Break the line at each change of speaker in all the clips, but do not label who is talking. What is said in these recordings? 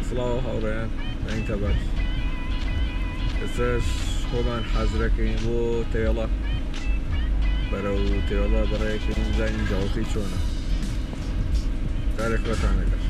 سڵاو هاوڕێیان نەینتە باش ئێستاش خۆمان حەزرەکەین بۆ تێڵە بەرەو تێڵە بەڕێیەکەین زانی جاوەکەی چۆنە کارێک ڕەتان دەکەن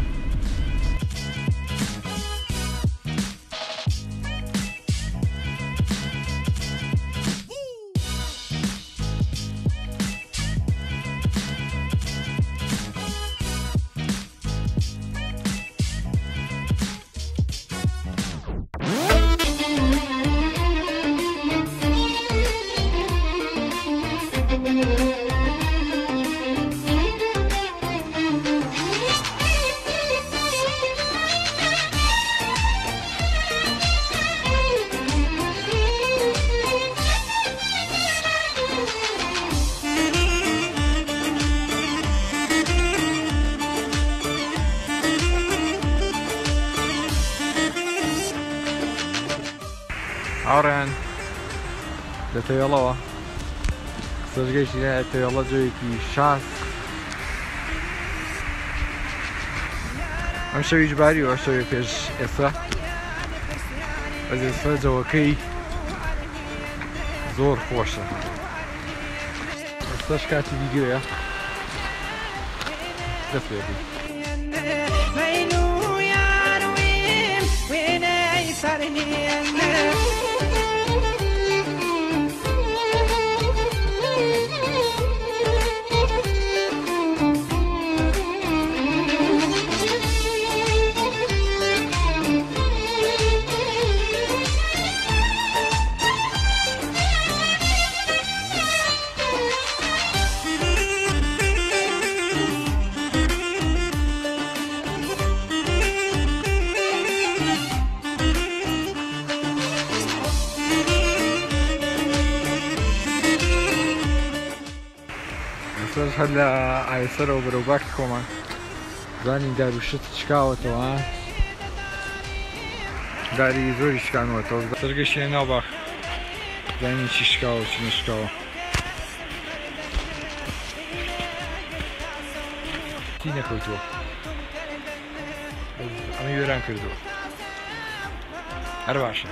هاوڕێیان لە تێڵەوە قسەژگەیشتی لە تێڵە جۆیەکی شاس ئەم شەویش باریەوە شەوێ پێش ئێستا بەس ئێستا جەوەکەی زۆر خۆشە ئێستاش کاتی دیگرەیە دەست پێ بووی هەر لە ئایسەرەوە بەرەوباکی خۆمان زانی دار و شت چکاوەتەوە داری زۆری شکانوەتەوە سەرگەشتیە ناو باخ زانی چی شکاوە چی نشکاوە تی نەکەوتووە ئەمە وێران کردووە هەر باشە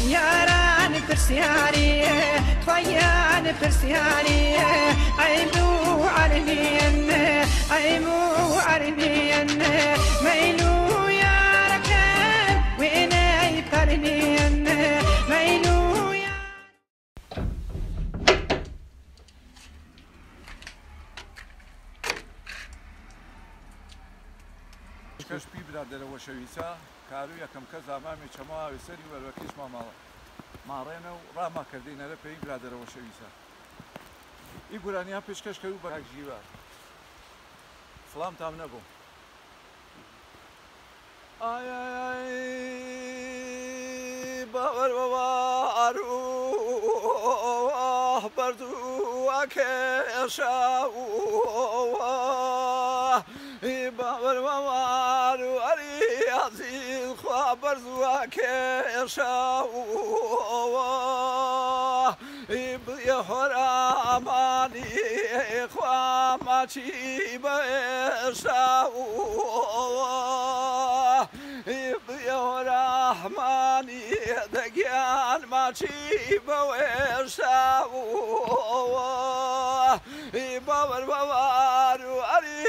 ياران برسياري طيان برسياري عيمو عرنين عيمو عرنين ميلو يا ركان ويناي برنين ميلو يا
كشبي برادر وشويسا کارو یەکەم کەس ئامامی چەماوی سەری وەربەکەیشمان ماڵە ماڕێنە و ڕاما کردینە لە پێی برادرەوە شەویسە ئی گورانیان پێشکەش کرد و بەراک ژیوە سڵام تام نەبوو ئای باوەر بەوار و بەردووە کێشاوە باوەر بەوار و ئەری عەزیز خوا بەردووە کێشاوە بڵێ هۆرامانی خوا ماچی بەێشاوە بڵێ هۆرامانی دەگیان ماچی بەوێشاوە باوەر بەوار و ئەری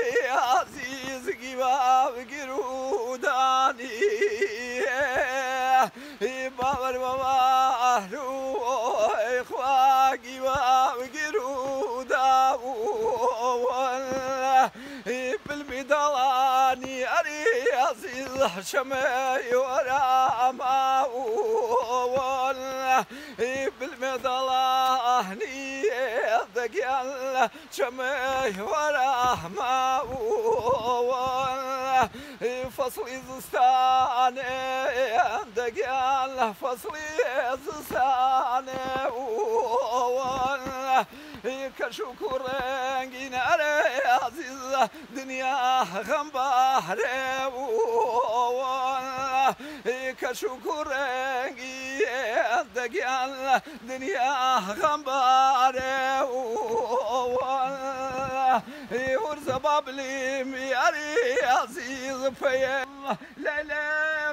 عەزیز گیواوگیر و دانی باوەر بەوار و خوا گیواوگیر و داوەن بلمی دەڵانی ئەری عەزیز شەمەی وەراماوەن بلمی دەڵانی دەگیان شەمەی وەراماوەن فەسڵی زستانێ دەگیان لە فەسڵی زستانێ کەش و کوڕێنگی نەرێ عەزیزە دنیا غەمبارێ کەش و کوڕێنگی دەگیان لە دنیا غەمبارێ ورزە بابلیم یاری عەزیز پێ ليلة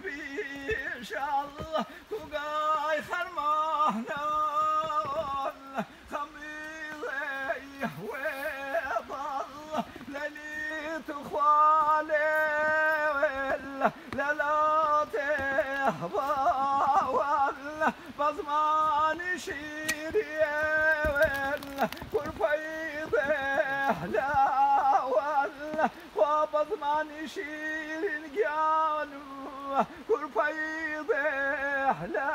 بيشال تقاي خرمانا خميلي ويضل ليلي تخوالي لا تهبا بزمان شيري كرفيضه لا وبزمان شيرين قالوا كرفيضه لا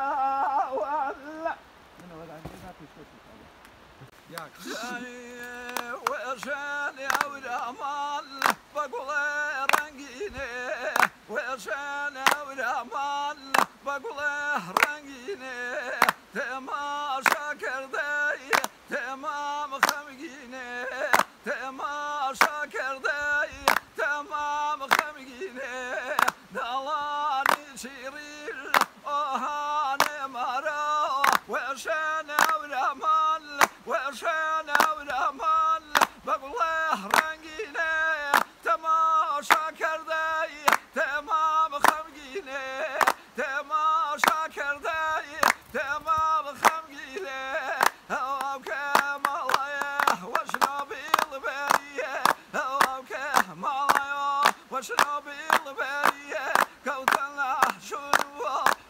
وشان يا ورمان بقول رنگينه وشان يا ورمان بقول رنگينه تماشا کرده تمام خمگینه تماشا کرده تمام خمگینه دلانی شیرین آهان مرا وشان ورمان وشان ورمان بقول رنگینه تماشا کرده تمام خمگینه تماشا کرده تمام خمگینه او كماليه وشنوبي البريه او كماليه وشنوبي البريه كوتنا شنو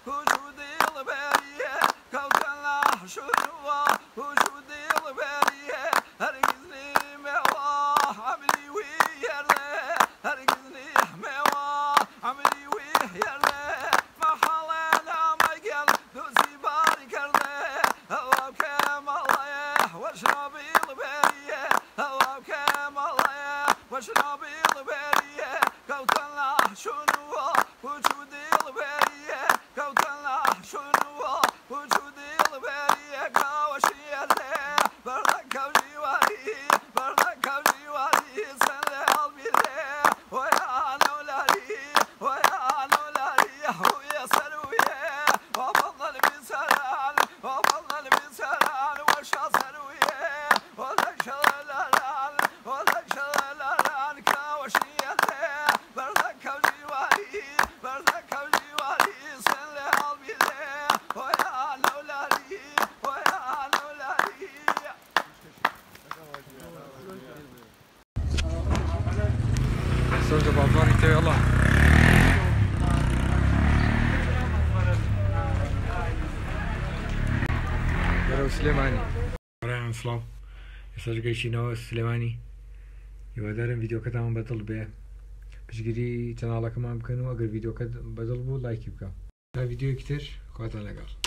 وجودي البريه كوتنا شنو وجودي البريه هرقزني مواه عملي ويرده هرقزني مواه عملي ويرده ما حالنا ما يقل دوسي بارك رده او كماليه وشنوبي البريه او كماليه وشنوبي البريه كوتنا شنو وجودي البريه كوتنا شنو وجودي البريه كاوشي الله بردك وجواري بردك وجواري سنة قلبي ويا نولاري ويا نولاري ويا سرويه وبطل بسران وبطل بسران وشا سرويه ولا شلالان ولا شلالان كاوشي الله بردك وجواري بردك وجواري سنة قلبي ويا نولاري ويا نولاري
استاذ بعضاني تي الله برو سليماني برای سلام استاذ گیشینو سليماني یوادارم ویدیو کتام بدل به پشگیری چنالا کمان بکنم اگر ویدیو کت بدل بود لایکی بکن تا ویدیو کتر خواهد لگال